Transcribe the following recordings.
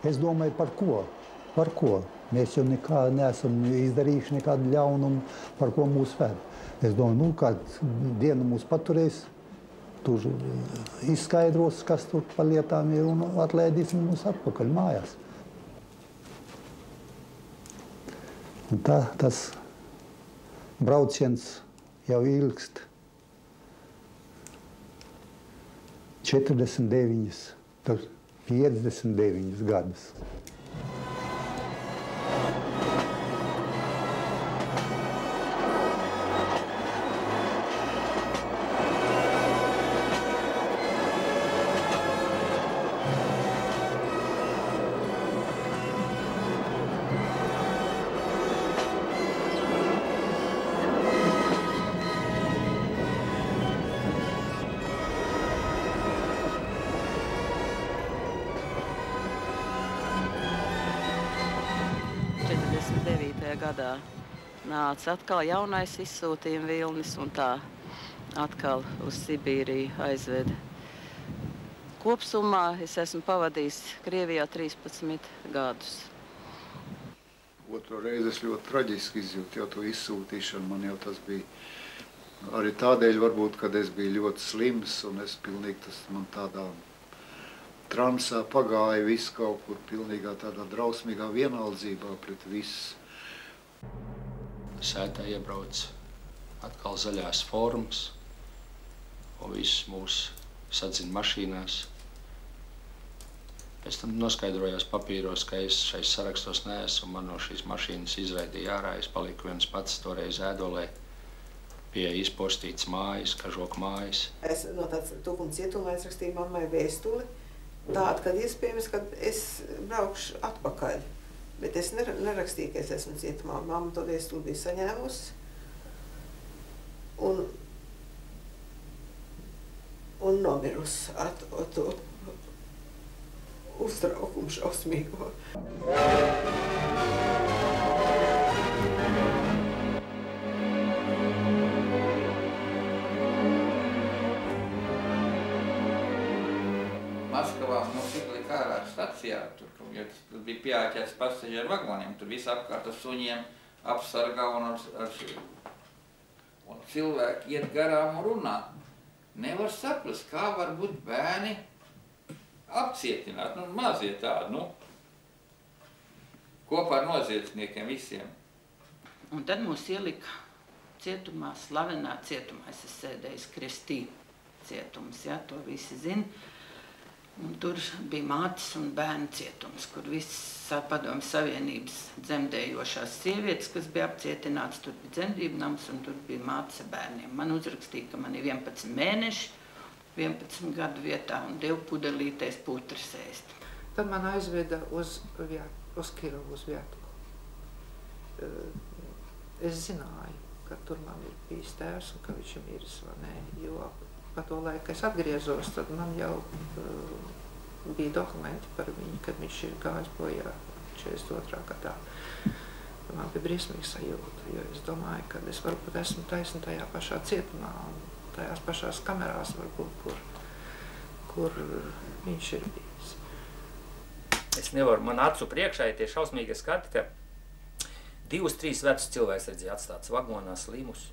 Es domāju, par ko? Par ko? Mēs jau nekā neesam izdarījuši nekādu ļaunumu, par ko mūs ved. Es domāju, nu, kādu dienu mūs paturēs, tur izskaidros, kas tur par lietām ir, un atlaidīs mūs atpakaļ mājās. Un tā, tas brauciens jau ilgst 49, 59 gadus. Gadā nāca atkal jaunais izsūtījuma vilnis un tā atkal uz Sibīriju aizveda. Kopsumā es esmu pavadījis Krievijā 13 gadus. Otro reizi es ļoti traģiski izjūtu jau to izsūtīšanu. Man jau tas bija arī tādēļ varbūt, kad es biju ļoti slims un es pilnīgi tas man tādā transā pagāja viss kaut kur pilnīgā tādā drausmīgā vienaldzībā pret visu. Sētā iebrauc atkal zaļās formas, un visus mūs sadzina mašīnās. Pēc tam noskaidrojās papīros, ka es šais sarakstos neesmu, un man no šīs mašīnas izraidīja ārā. Es paliku viens pats toreiz Ēdolē, pie izpostītas mājas, Kažoka mājas. Es no tāds tuvuma cietuma aizrakstīju mammai vēstuli, tādu, kad iespējams, kad es braukšu atpakaļ. Bet es nerakstīju, ka es esmu cietumā. Mamma to vēstuli bija saņēmusi. Un nomirusi ar to uztraukumu šausmīgo. Maskavā mums izlika ārā stacijā, tur bija pieāķēts pasažieru vagoniem, tur viss apkārt ar suņiem apsargā un cilvēki iet garām un runā. Nevar saprast, kā var būt bērni apcietināti, mazie tādi, kopā ar noziedzniekiem visiem. Un tad mūs ielika cietumā, slavenā cietumā. Es esmu sēdējis Kristī cietums, ja, to visi zina. Un tur bija mātes un bērnu cietums, kur visas Padomju Savienības dzemdējošās sievietes, kas bija apcietināts, tur bija dzemdību nams un tur bija mātes ar bērniem. Man uzrakstīja, ka man ir 11 mēneši, 11 gadu vietā un 2 pudelītēs putras ēst. Tad man aizveda uz Kirovu, uz Vjatiku. Es zināju, ka tur man ir bijis tēvs un ka viņš ir miris, vai ne, jo pa to laiku, kad es atgriezos, tad man jau bija dokumenti par viņu, kad viņš ir gājis bojā 42. gadā. Man bija briesmīga sajūta, jo es domāju, ka es varbūt esmu taisni tajā pašā cietumā un tajās pašās kamerās varbūt, kur viņš ir bijis. Es nevaru, man acu priekšā ir tie šausmīgi skati, ka 2-3 vecus cilvēks redzēja atstāts vagonā slimus.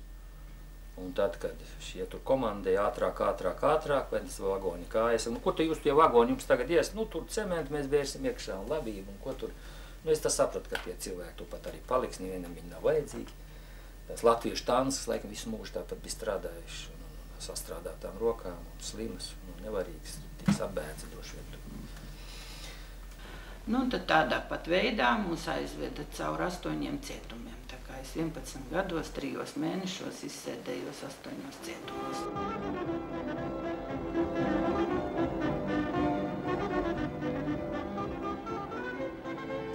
Un tad, kad šie tur komandēja ātrāk, vai tas vagoni kājas, un ko tu jūs tie vagoni jums tagad ies? Nu, tur cementu mēs vērsim iekšā un labību, un ko tur. Nu, es tā sapratu, ka tie cilvēki tu pat arī paliks, nevienam viņi nav vajadzīgi. Tās latviešu tanses, laikam, visu mūžu tāpat bija strādājuši, un sastrādātām rokām, un slimas, un nevarīgs, tiks apbēdzi droši vien. Nu, un tad tādā pat veidā mūs aizveda cauri 8 cietumiem. Tā kā es 11 gados, 3 mēnešos izsēdējos 8 cietumos.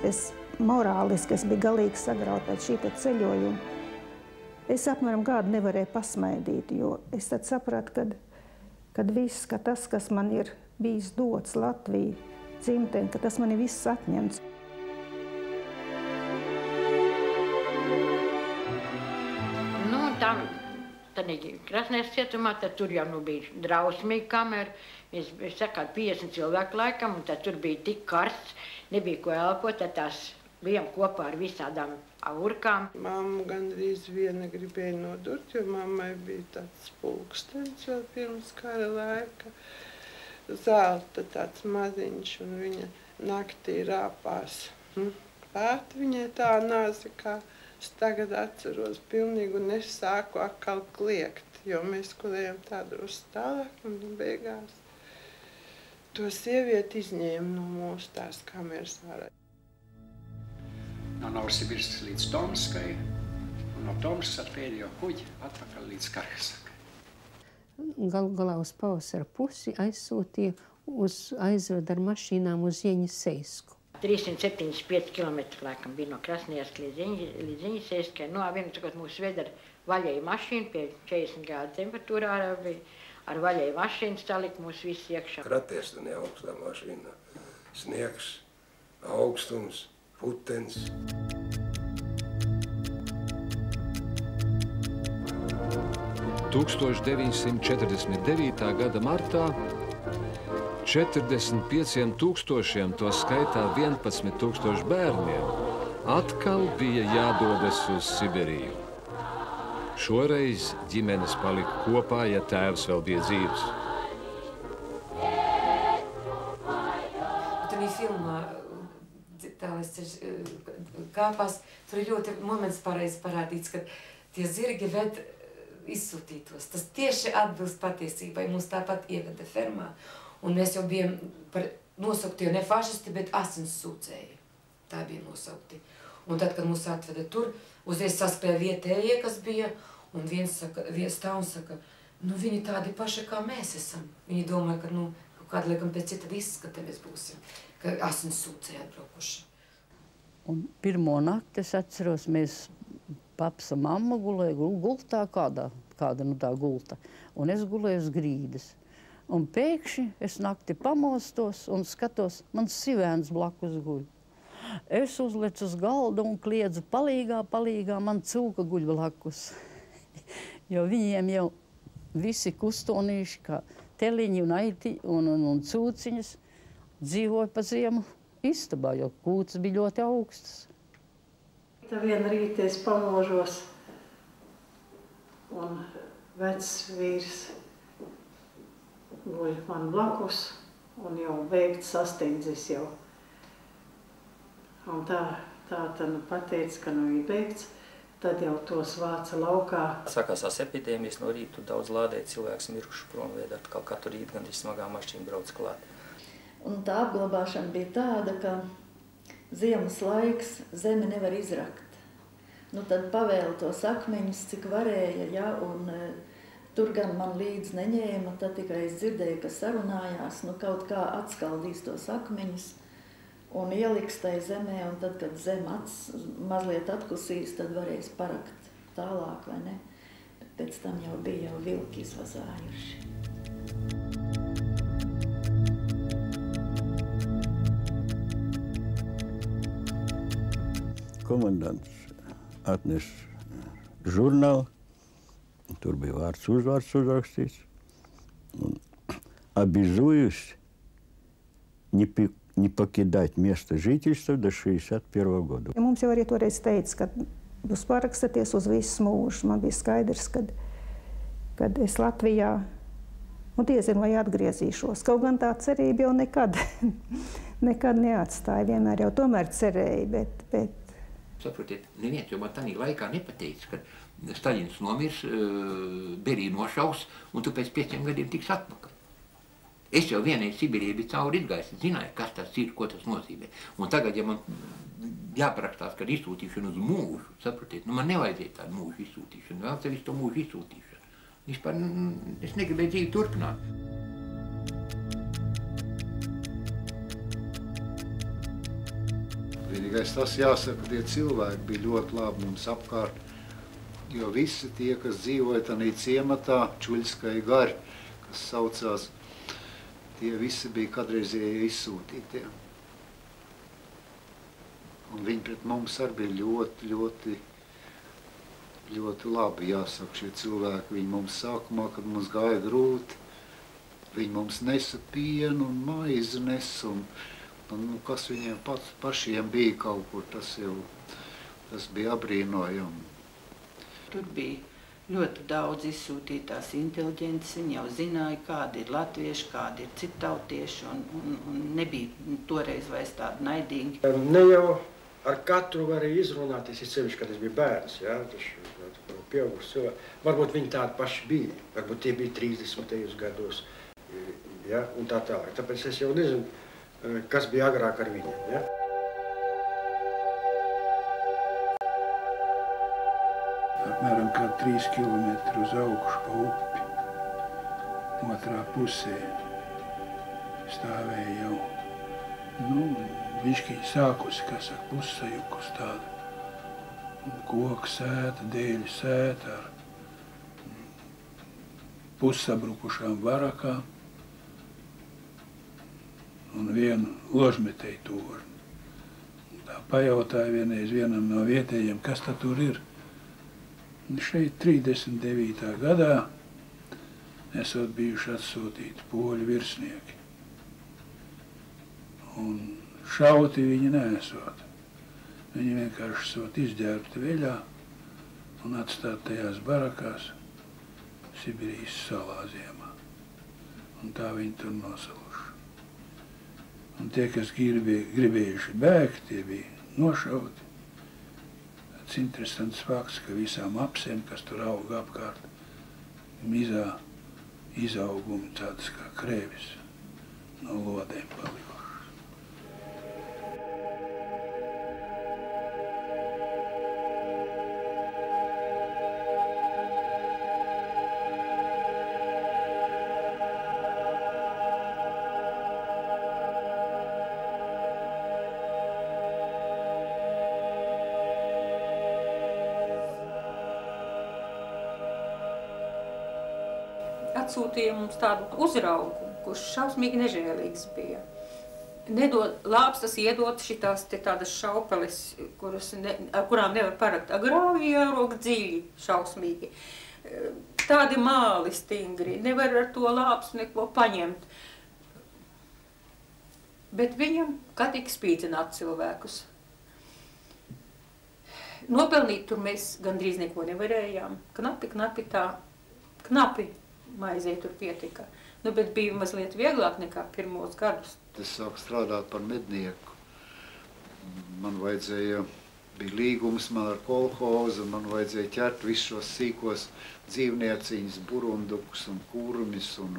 Es morāliski biju galīgi sagrauta pēc šī ceļojuma. Es apmēram gadu nevarēju pasmaidīt, jo es tad sapratu, kad viss, ka tas, kas man ir bijis dots Latviju, dzimteni, ka tas man ir viss atņemts. Nu, tad senīgi Krasnēs cietumā, tad tur jau bija drausmīga kamera. Es sakāt 50 cilvēku laikam, un tad tur bija tik karsts, nebija ko elpot, tad tās bijām kopā ar visādām aurkām. Mammu gandrīz viena gribēja nodurt, jo mammai bija tāds pulkstenis vēl pirms kara laika. Zelta tāds maziņš, un viņa naktī rāpās. Pāt viņai tā nāzi, kā es tagad atceros pilnīgi, un es sāku atkal kliegt, jo mēs gulējām tādos tālāk, un beigās to sievieti izņēma no mūsu tās kameras ārā. No Novosibirskas līdz Tomskai, un no Tomskas ar pēdējo kuģi atpakaļ līdz Karkasakai. Galu galā uz pavasara pusi aizsūtīja aizved ar mašīnām uz Jeņisejsku. 375 km laikam bija no Krasnējas līdz Jeņisejskai. No vienam sakot, mūs ved ar vaļēju mašīnu pie 40 grādu temperatūrā bija. Ar vaļēju mašīnu salika mūs visi iekšā. Kraties tā neaugstā mašīnā. Sniegs, augstums, putens. – 1949. gada martā 45 000, to skaitā 11 000 bērniem, atkal bija jādodas uz Sibiriju. Šoreiz ģimenes palika kopā, ja tēvs vēl bija dzīvs. Tur bija filmā, tālais ceļš kāpās, tur ir ļoti moments pareizi parādīts, kad tie zirgi ved izsūtītos. Tas tieši atbilst patiesībai. Mums tāpat ieveda fermā. Un mēs jau bijām par nosaukti jau ne fašisti, bet asinssūcēji. Tā bija nosaukti. Un tad, kad mūs atveda tur, uzreiz saspēja vietējie, kas bija, un viens stāv un saka, nu viņi tādi paši, kā mēs esam. Viņi domāja, ka, nu, kāda liekam pēc cita izskata mēs būsim, ka asinssūcēji atbraukuši. Un pirmo nakti es atceros, mēs paps un mamma gulēja gultā, kāda nu tā gulta, un es gulēju uz grīdas. Un pēkšņi es nakti pamostos un skatos, mans sivēns blakus guļ. Es uzlecu uz galda un kliedzu palīgā, man cūka guļ blakus. Jo viņiem jau visi kustonīši, kā teliņi un aiti un cūciņas, dzīvoja pa ziemu istabā, jo kūts bija ļoti augstas. Tā vienu rīti es pamožos, un vecs vīrs guļ man blakus, un jau beigts sastindzis jau. Un tā nu pateica, ka nu ir beigts, tad jau tos vāca laukā. Sākās epidēmijas, no rīta daudz lādēja cilvēks miruši prom, veidā atkal katru rītu gan smagā mašīna brauc klāt. Un tā apglabāšana bija tāda, ka ziemas laiks zemi nevar izrakt. Nu tad pavēla tos akmeņus, cik varēja, ja, un tur gan man līdz neņēma, tad tikai es dzirdēju, ka sarunājās, nu kaut kā atskaldīs tos akmeņus un ieliks tai zemē, un tad, kad zeme mazliet atklusīs, tad varēs parakt tālāk, vai ne? Bet pēc tam jau bija jau vilki izvazājuši. Komandants atnes žurnālu, tur bija vārds uzvārds uzrakstīts, un обязуюсь не покидать место жительства до 61 года. Ja mums jau arī toreiz teica, ka jūs parakstaties uz visu mūžu. Man bija skaidrs, kad es Latvijā, diezinu, vai atgriezīšos. Kaut gan tā cerība jau nekad neatstāja. Vienmēr jau tomēr cerēja, bet... Saprotiet, neviens jau man tādā laikā nepateica, ka Staļins nomirs, Berija nošaus, un tu pēc 5 gadiem tiks atpakaļ. Es jau vienreiz Sibīrijai biju cauri izgājis, zināju, kas tas ir, ko tas nozīmē. Un tagad, ja man jāparakstās, kad izsūtīšanu uz mūžu, saprotiet, nu man nevajadzēja tādu mūžu izsūtīšanu, vēl sevis to mūžu izsūtīšanu. Vispār, es negribēju dzīvi turpināt. Vienīgais tas jāsaka, tie cilvēki bija ļoti labi mums apkārt, jo visi tie, kas dzīvoja tādā ciematā, Čuļskai gari, kas saucās, tie visi bija kādreizēji izsūtītie. Un viņi pret mums arī bija ļoti ļoti labi, jāsaka, šie cilvēki. Viņi mums sākumā, kad mums gāja grūti, viņi mums nesa pienu un maizi nes, un kas viņiem pašiem bija kaut kur, tas bija apbrīnojami. Tur bija ļoti daudz izsūtītās inteliģences, viņi jau zināja, kādi ir latvieši, kādi ir citautieši, un nebija toreiz vairs tādi naidīgi. Ne jau ar katru varēja izrunāties, ir sevišķi, kad es biju bērns, ja, pieauguši cilvēki. Varbūt viņi tādi paši bija, varbūt tie bija 30. gados, ja, un tā tālāk. Tāpēc es jau nezinu, kas bija agrāk ar viņiem, ja. Apmēram kā 3 kilometri uz augšu pa upi. Otrā pusē stāvēja jau, bišķiņ sākusi, kā saka, pussajukus tāda. Koku sēta, dēļu sēta ar pussabrukušām barakām un vienu ložmetēju torni. Tā pajautāja vienreiz vienam no vietējiem, kas tā tur ir. Šeit 39. gadā esot bijuši atsūtīti poļu virsnieki. Un šauti viņi neesot. Viņi vienkārši esot izģērbti veļā un atstāti tajās barakās Sibīrijas salā ziemā. Un tā viņi tur nosaluši. Un tie, kas gribējuši bēgt, tie bija nošauti. Tas interesants fakts, ka visām apsēm, kas tur auga apkārt, mizā izaugumi tādas kā krēvis no lodēm palikuši. Atsūtīja mums tādu uzraugu, kurš šausmīgi nežēlīgs bija. Lāpstas iedot šitās te tādas šaupeles, ar kurām nevar parakt. Grāvi jārok dziļi, šausmīgi. Tādi māli stingri, nevar ar to lāpstu neko paņemt. Bet viņam katīgi spīdzināt cilvēkus. Nopelnīt tur mēs gandrīz neko nevarējām. Knapi maizē tur pietika. Bet bija mazliet vieglāk nekā pirmos gadus. Es sāku strādāt par mednieku. Man vajadzēja, bija līgums man ar kolhozu, man vajadzēja ķert visus šos sīkos dzīvnieciņus, burundukus un kurmis un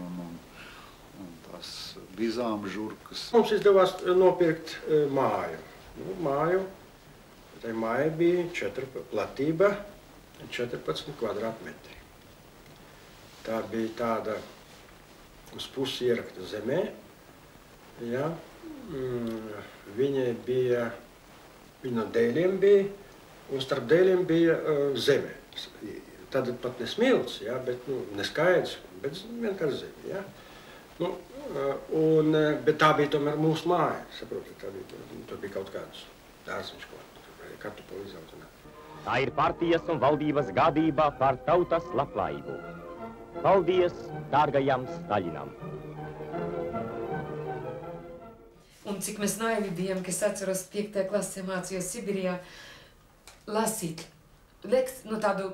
tās bizām žurkas. Mums izdevās nopirkt māju. Māju, tai māja bija platība 14 kvadrātmetri. Tā bija tāda uz pusi ierakta zemē, ja. Viņa no dēļiem bija, un starp dēļiem bija zeme. Tad pat ne smilts, ja, bet neskaidrs, bet vienkārši zeme, ja. Bet tā bija tomēr mūsu māja, saprotat, tur bija kaut kāds dārziņš, kartupeli izaudzināt. Tā ir partijas un valdības gādība par tautas labklājību. Paldies dārgajam Staļinam! Un cik mēs naivi bijām, ka es atceros 5. klasē mācījos Sibīrijā lasīt tādu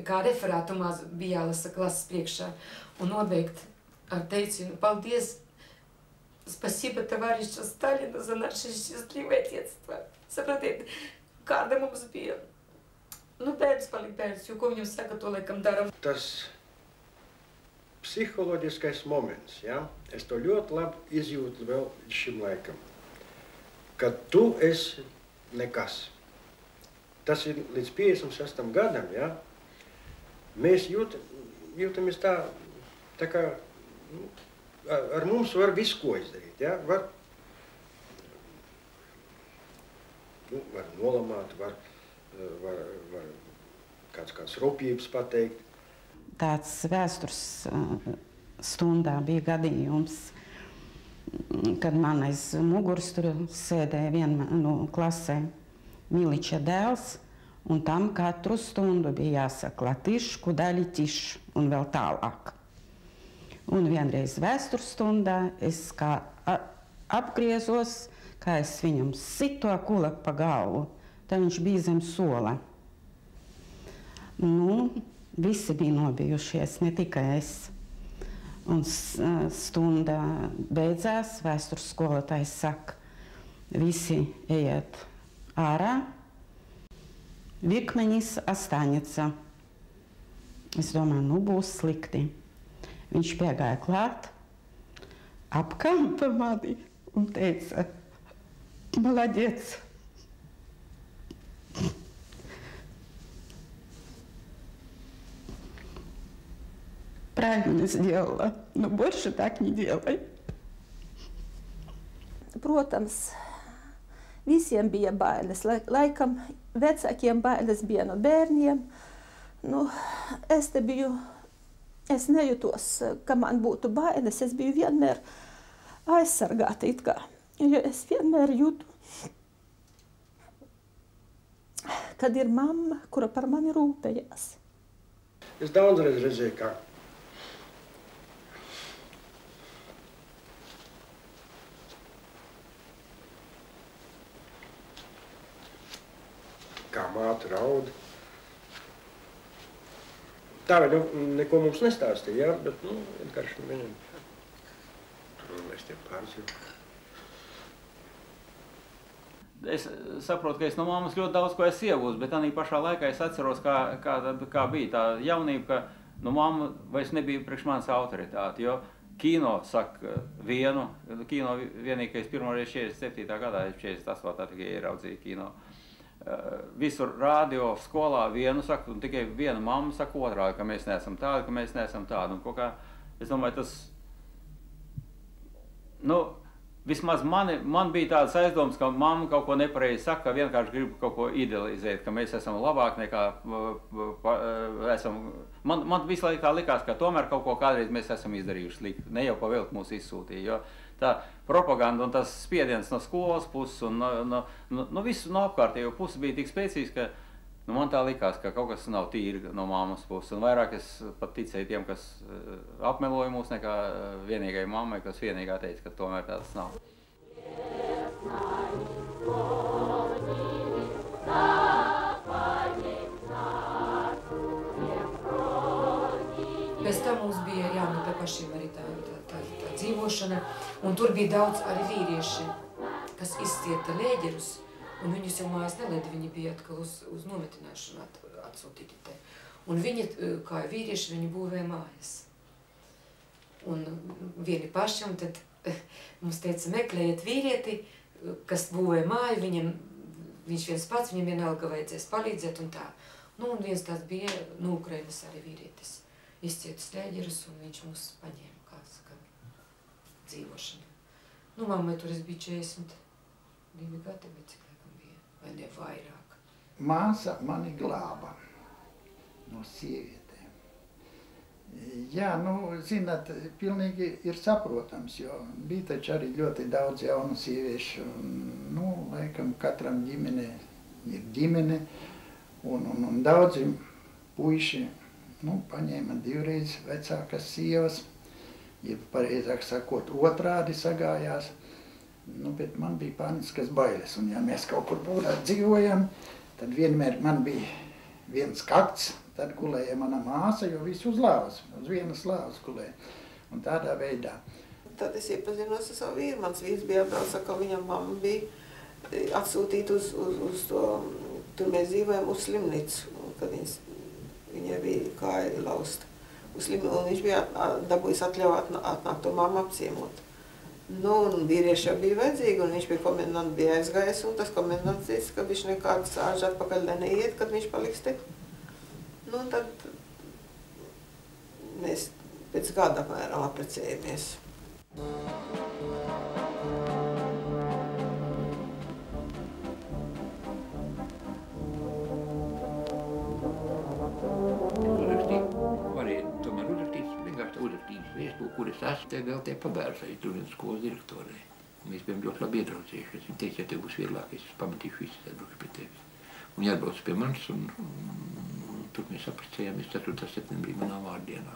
kā referātu maz bija jālasa klases priekšā un nobeigt ar teicienu paldies, spasība tavariša Staļina za naše счастливое детство. Saprotiet, kāda mums bija. Bērns palika bērns, jo ko viņam saka, to laikam daram. Tas psiholoģiskais moments, ja? Es to ļoti labi izjūtu vēl šim laikam, kad tu esi nekas. Tas ir līdz 56. gadam, ja? Mēs jūtamies tā kā ar mums var visu ko izdarīt, ja? Var nolamāt, var kāds rupjības pateikt. Tāds vēstures stundā bija gadījums, kad man aiz muguras tur sēdēja viena no klasē Miliča dēls, Un tam katru stundu bija jāsaka latiš, kudā litiš un vēl tālāk. Un vienreiz vēstures stundā es kā apgriezos, kā es viņam situ kulaku pa galvu. Tad viņš bija zem sola. Nu, visi bija nobijušies, ne tikai es. Un stunda beidzās, vēstures skolotājs saka, visi ejiet ārā, Virkmeņis astaņica. Es domāju, nu būs slikti. Viņš piegāja klāt, apkampa mani un teica, молодец. Правильно сделала, но больше так не делай. Protams, visiem bija bailes. Laikam vecākiem bailes bija no bērniem. Nu, es nejūtos, ka man būtu bailes. Es biju vienmēr aizsargāta it kā. Jo es vienmēr jūtu, kad ir mamma, kura par mani rūpējās. Es daudzreiz redzēju, kā māte raud. Tā viņa neko mums nestāstīja, ja? Bet, vienkārši viņam. Mēs tiem pārdzīvojam. Es saprotu, ka es no mammas ļoti daudz ko esmu iegūst, bet tādā pašā laikā es atceros, kā bija tā jaunība, ka no mamma vairs nebija priekš manas autoritāte, jo kino saka vienu, kino vienīgais pirmoreiz 47. gadā, 48. tikai ieraudzīja kino. Visur radio, skolā vienu saka, un tikai viena mamma saka otrā, ka mēs neesam tādi, ka mēs neesam tādi. Un kā, es domāju, tas, vismaz man bija tādas aizdomas, ka mamma kaut ko nepareizi saka, ka vienkārši grib kaut ko idealizēt, ka mēs esam labāk nekā esam. Man visu laikā likās, ka tomēr kaut ko kādreiz mēs esam izdarījuši slikti, ne jau pavilkt mūs izsūtīja, jo tā propaganda un tas spiediens no skolas puses un visu no apkārtējo puses bija tik spēcīgs, ka man tā likās, ka kaut kas nav tīri no mammas puses. Un vairāk es pat ticēju tiem, kas apmeloja mūs, nekā vienīgai mammai, kas vienīgā teica, ka tomēr tāds nav. Pēc tam mums bija jānu pie pašiem arī tā dzīvošana, un tur bija daudz arī vīrieši, kas izcieta lēģerus, un viņus jau mājās nelēda, viņi bija atkal uz nometināšanu atsūtīti te. Un viņi, kā vīrieši, viņi būvēja mājas. Un vieni paši, un tad mums teica, meklējiet vīrieti, kas būvēja māju, viņš viens pats, viņam vienalga vajadzēs palīdzēt un tā. Nu, un viens tāds bija no Ukrainas arī vīrietis. Izcietas lēģerus, un viņš mūs paņēma, kā saka, dzīvošana. Nu, mammai tur es biju 42 gadi, bet cik laikam bija, vai ne vairāk. Māsa mani glāba no sievietēm. Jā, zināt, pilnīgi ir saprotams, jo bija taču arī ļoti daudz jaunu sieviešu. Laikam katram ģimene ir ģimene, un daudzi puiši paņēma divreiz vecākas sievas, ja pareizāk sakot, otrādi sagājās. Bet man bija paniskas bailes, un ja mēs kaut kur būrā dzīvojam, tad vienmēr man bija viens kakts, tad gulēja mana māsa, jo visu uz lāvas, uz vienas lāvas gulēja. Un tādā veidā. Tad es iepazinos ar savu vīru. Mans vīrs bija atbrauca, ka viņam mamma bija atsūtīta uz to, tur mēs dzīvojam uz slimnīcu, kad viņai bija kāja lausta. Un viņš bija dabūjis atļauju atnākt to mammu apciemot. Un vīrieši jau bija vajadzīgi, un viņš pie komendanta bija aizgājis, un tas komendants teica, ka viņš nekādas āžu atpakaļ neiet, kad viņš paliks te. Un tad mēs pēc gada apmēram apprecējamies. Kur es esmu, vēl tie pabērsēju, tur viens skolas direktorē. Mēs bijām ļoti labi iedraudzējušies. Viņa teica, ja tev būs vieglāk, es pamatīšu visu, tad būšu pie tevis. Viņa atbrauc pie manis, un tur mēs apprecējāmies 4. septembrī manā vārdienā.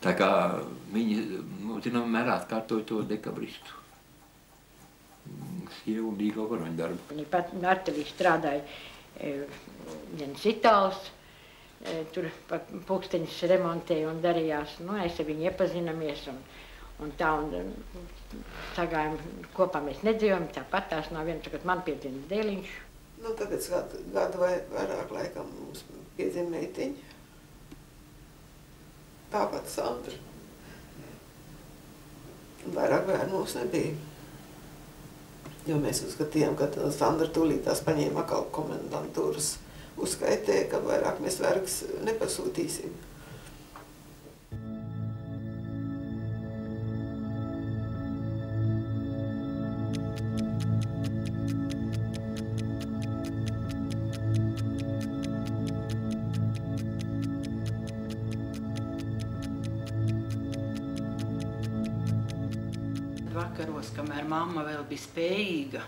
Tā kā viņi, zinām, mērā atkārtoja to dekabristu. Sievu un Dīgo varoņu darbu. Viņa pat Artelī strādāja viens itāls, tur pulksteņus remontēja un darījās. Nu, es ar viņu iepazinamies un tā, un sagājām kopā mēs nedzīvojam, tāpat tās nav viena, kad man piedzimst dēliņš. Nu, tagad gadu vai vairāk laikam mums piedzim meitiņa. Tāpat Sandra. Vairāk bērnu mums nebija. Jo mēs uzskatījām, ka Sandra tūlītās paņēma atkal komendantūras uzskaitē, ka vairāk mēs vergs nepasūtīsim. Vakaros, kamēr mamma vēl bija spējīga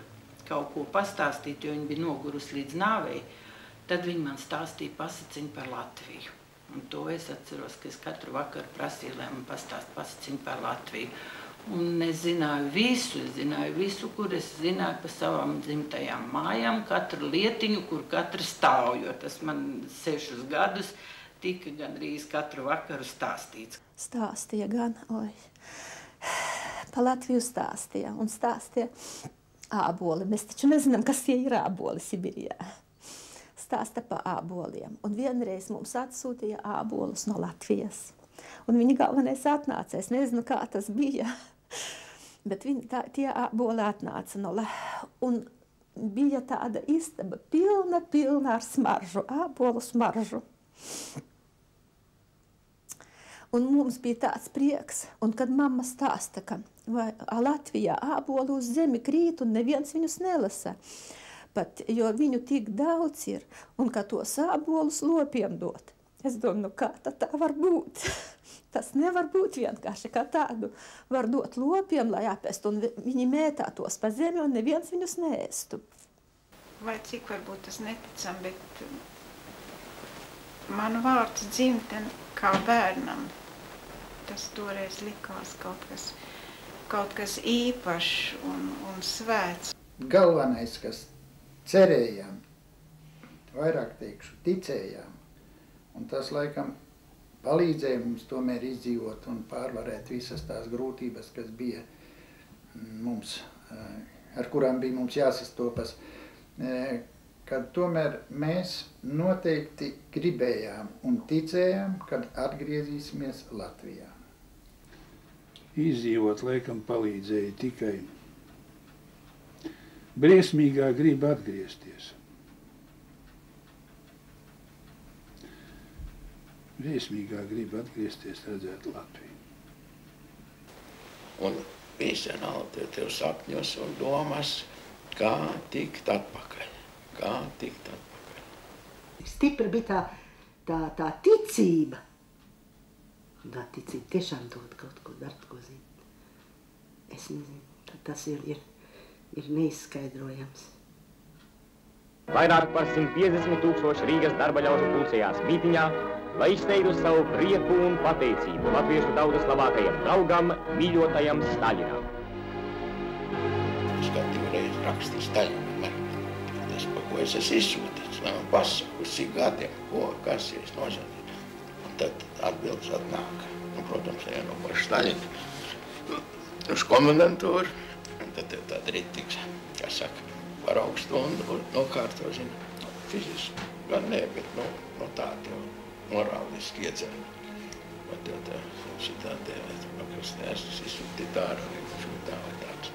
kaut ko pastāstīt, jo viņa bija nogurusi līdz nāvei, tad viņa man stāstīja pasaciņu par Latviju. Un to es atceros, ka es katru vakaru prasīju, lai man pastāst pasaciņu par Latviju. Un es zināju visu, kur es zināju par savām dzimtajām mājām, katru lietiņu, kur katra stāv, jo tas man 6 gadus tika gandrīz katru vakaru stāstīts. Stāstīja gan, oi. Pa Latviju stāstīja un stāstīja āboli. Mēs taču nezinām, kas tie ir āboli Sibirijā. Stāsta pa āboliem. Un vienreiz mums atsūtīja ābolus no Latvijas. Un viņa galvenais atnāca. Es nezinu, kā tas bija. Bet tie āboli atnāca no un bija tāda istaba pilna ar smaržu, ābolu smaržu. Un mums bija tāds prieks, un kad mamma stāsta, ka Latvijā ābolu uz zemi krīt un neviens viņus nelasa, pat, jo viņu tik daudz ir, un ka tos ābolus lopiem dot. Es domāju, nu kā tā var būt? Tas nevar būt vienkārši, kā tādu var dot lopiem, lai apēst, un viņi mētātos pa zemi, un neviens viņus neēstu. Vai cik varbūt tas neticam, bet man vārds dzimten kā bērnam, tas toreiz likās kaut kas īpašs un svēts. Galvenais, kas cerējām, vairāk teikšu, ticējām, un tas laikam palīdzēja mums tomēr izdzīvot un pārvarēt visas tās grūtības, kas bija mums, ar kurām bija mums jāsastopas, kad tomēr mēs noteikti gribējām un ticējām, kad atgriezīsimies Latvijā. Izdzīvot laikam palīdzēja tikai briesmīgā griba atgriezties. Briesmīgā griba atgriezties, redzēt Latviju. Un bija vienalga tev sapņos un domas, kā tikt atpakaļ. Kā tikt atpakaļ. Stipra bija tā ticība. Tā ticība tiešām dod kaut ko, dart ko zina. Es nezinu, tas ir neizskaidrojams. Vairāk par 150 000 Rīgas darba ļaužu pulcējās mītiņā, lai izteiktu savu prieku un pateicību latviešu tautas labākajam draugam, mīļotajam Staļinam. Es katru reizi rakstīju Staļinam, tas, pa ko es esmu izsūtīts, lai man pasaku, uz cik gadiem, ko, kas es nožēlīju. Un tad atbildes atnāk, protams, no paša Staļina uz komendantūru, un tad tev tāda rītīgs, kā saka, par augstu un nokārto, zina, fiziski, gan ne, bet no tāda jau morāliski iedzēma. Vai tev tā šitā dēvēt, kas neesmu izsūtīt ārā, vai tā vai tāds.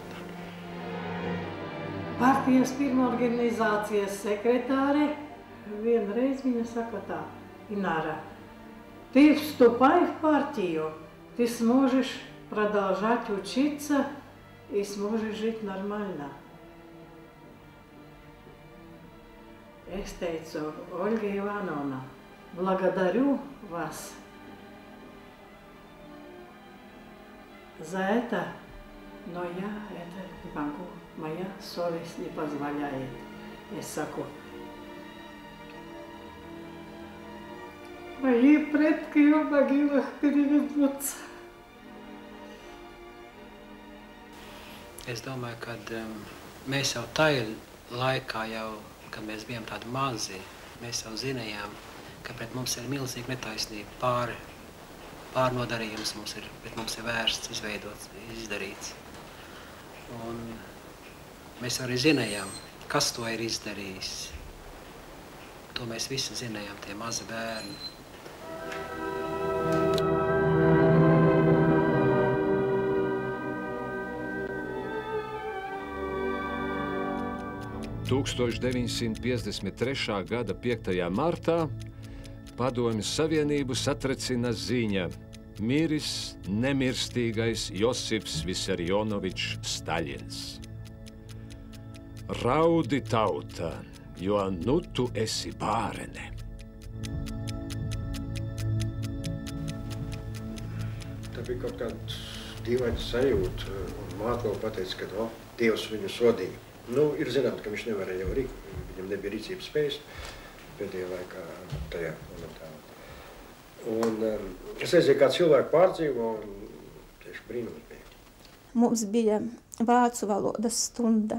Partijas pirmā organizācijas sekretāre vienreiz viņa saka tā, Инара, ты вступай в партию, ты сможешь продолжать учиться и сможешь жить нормально. Es teicu, Ольга Ивановна, благодарю вас за это, но я это не могу, моя совесть не позволяет. Es saku, Мои предки в могилах перевернутся. Es domāju, ka mēs jau tajā laikā, kad mēs bijām tādi mazi, mēs jau zinājām, ka pret mums ir milzīga netaisnība, pārnodarījums pret mums ir vērsts, izveidots, izdarīts. Un mēs arī zinājām, kas to ir izdarījis. To mēs visi zinājām, tie mazi bērni. 1953. gada 5. martā Padomju Savienību satricina ziņa: miris nemirstīgais Josifs Visarionovičs Staļins. Raudi tauta, jo nu tu esi bārene. Tā bija kaut kāda dīvaina sajūta, un māte vēl pateica, ka Dievs viņu sodīja. Nu, ir zināms, ka viņš nevarēja jau viņam nebija rīcības spējas pēdējā laikā tajā momentā. Un es aizēju, kā cilvēku pārdzīvo, un tieši brīnums bija. Mums bija vācu valodas stunda,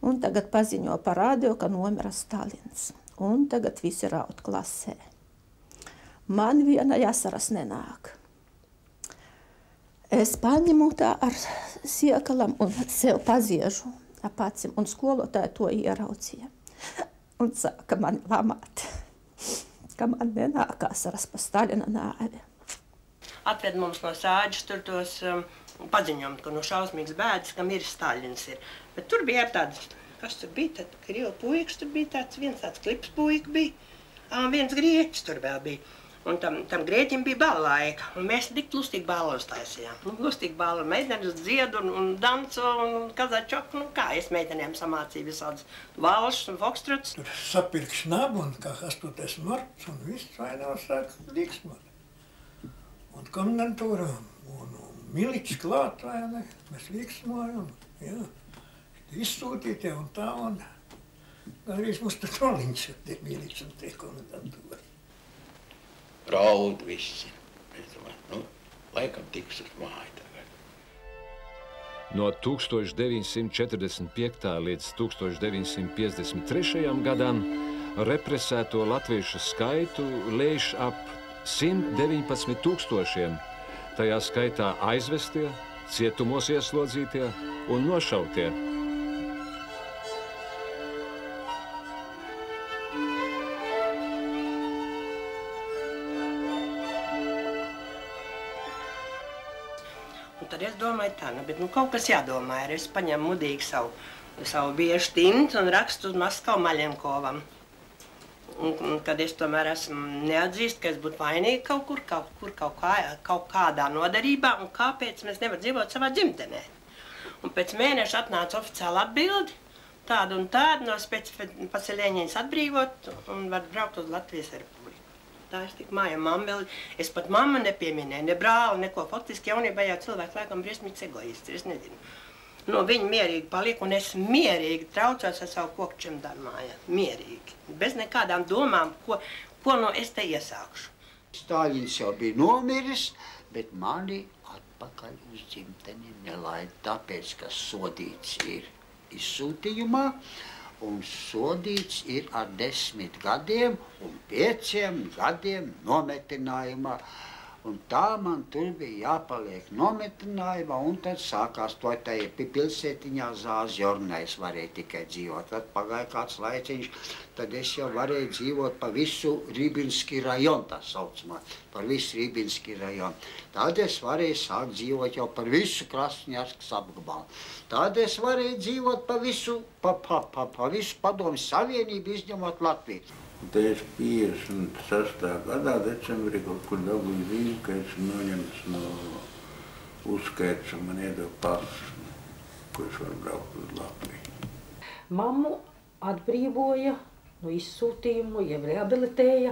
un tagad paziņo par radio, ka nomira Stalins. Un tagad visi raud klasē. Man viena asaras nenāk. Es paņemu tā ar siekalam un sev paziežu apacim, un skolotāja to ieraudzīja. Un sāka mani lamāt, ka man nenāk asaras pa Staļina nāvi. Atved mums no sāģis tur tos paziņojumus, ka no šausmīgas bēdas, ka miris Staļins ir. Bet tur bija tāds, kas tur bija, tad krievu puikas, tur bija tāds, viens tāds klips puika bija, viens grieķis tur vēl bija. Un tam grieķim bija ballalaika, un mēs tik lustīgi ballos taisījām. Lustīgi ballu meitenes dzied un danco un kazačoku, kā es meitenēm samācīju visādas valšas un fokstrots. Tur sapirk šnabu un kā 8. marts un viss vainās sāk liksmot. Un komendantūra un miliķis klāt, vai ne? Mēs liksmojam, jā. Izsūtītie un tā, un gandrīz mums tur troliņš ir tie miliķis un tie komendantūra. Raud visi. Es domāju, laikam tiks uz māju tagad. No 1945. līdz 1953. gadam represēto latviešu skaitu lēš ap 119 000, tajā skaitā aizvestie, cietumos ieslodzītie un nošautie. Un tad es domāju tā, bet kaut kas jādomā ir. Es paņemu mudīgi savu biežu tintu un rakstu uz Maskavu Maļenkovam. Un kad es tomēr esmu neatzīst, ka es būtu vainīga kaut kādā nodarībā, un kāpēc mēs nevar dzīvot savā dzimtenē. Un pēc mēneša atnāca oficiāla atbildi, tādu un tādu, no Paceļēņiņas atbrīvot un var braukt uz Latvijas Republiku. Tā es tik māja mamma vēl, es pat mammu nepieminēju, ne brāli, neko. Faktiski jaunībā jau cilvēki laikam briesmīgs egoists, es nezinu. No viņa mierīgi palika, un es mierīgi traucos ar savu koku čemdānu mājā. Mierīgi. Bez nekādām domām, ko no es te iesākšu. Staļins jau bija nomiris, bet mani atpakaļ uz dzimteni nelaid, tāpēc, ka sodīts ir izsūtījumā, un sodīts ir ar 10 gadiem un 5 gadiem nometinājumā. Un tā man tur bija jāpaliek nometinājumā, un tad sākās to tajā pilsētiņā Zāzjornā es varēju tikai dzīvot. Tad pagāja kāds laiciņš, tad es jau varēju dzīvot pa visu Rībinski rajonu, tā saucamā, par visu Rībinski rajonu. Tad es varēju sākt dzīvot jau par visu Krasņarskas apgabalu. Tad es varēju dzīvot pa visu Padomju Savienību, izņemot Latviju. Te es 56. gadā decembrī kaut kur dabūju ziņu, ka es noņemts no uzskaits un man iedeva pasu, ko es varu braukt uz Latviju. Mammu atbrīvoja no izsūtījumu, jeb rehabilitēja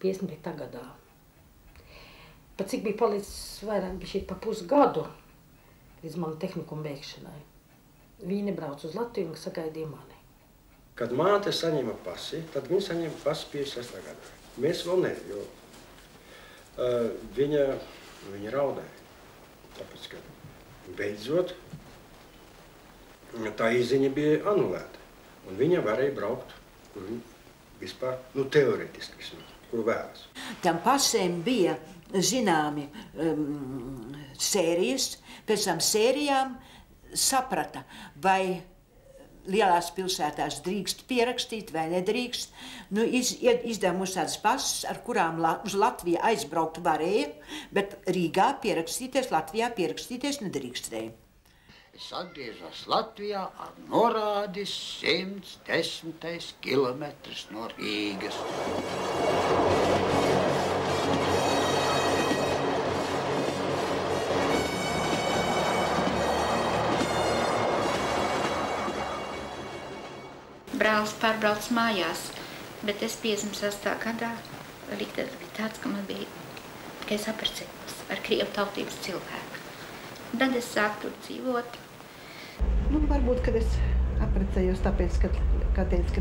55. gadā. Pat cik bija palicis vairāk bija pa pusgadu līdz manu tehnikumu beigšanai. Viņi nebrauc uz Latviju un sagaidīja mani. Kad māte saņēma pasi, tad viņa saņēma pasi 56. gadā. Mēs vēl ne, jo viņa raudēja. Tāpēc, ka beidzot tā izziņa bija anulēta. Un viņa varēja braukt, kur viņa vispār, teoretiski vismaz, kur vēlas. Tam pasēm bija zināmi sērijas, pēc tam sērijām saprata, vai lielās pilsētās drīkst pierakstīt vai nedrīkst. Izdeva mums tādas pases, ar kurām uz Latviju aizbraukt varēja, bet Rīgā pierakstīties, Latvijā pierakstīties nedrīkstēja. Es atgriežos Latvijā ar norādi 110 kilometrus no Rīgas. Brālis pārbrauc mājās, bet es 56. gadā liktenis bija tāds, ka man bija, ka es apprecējos ar krievu tautības cilvēku. Tad es sāku tur dzīvot. Varbūt, kad es apprecējos tāpēc, ka teicu, ka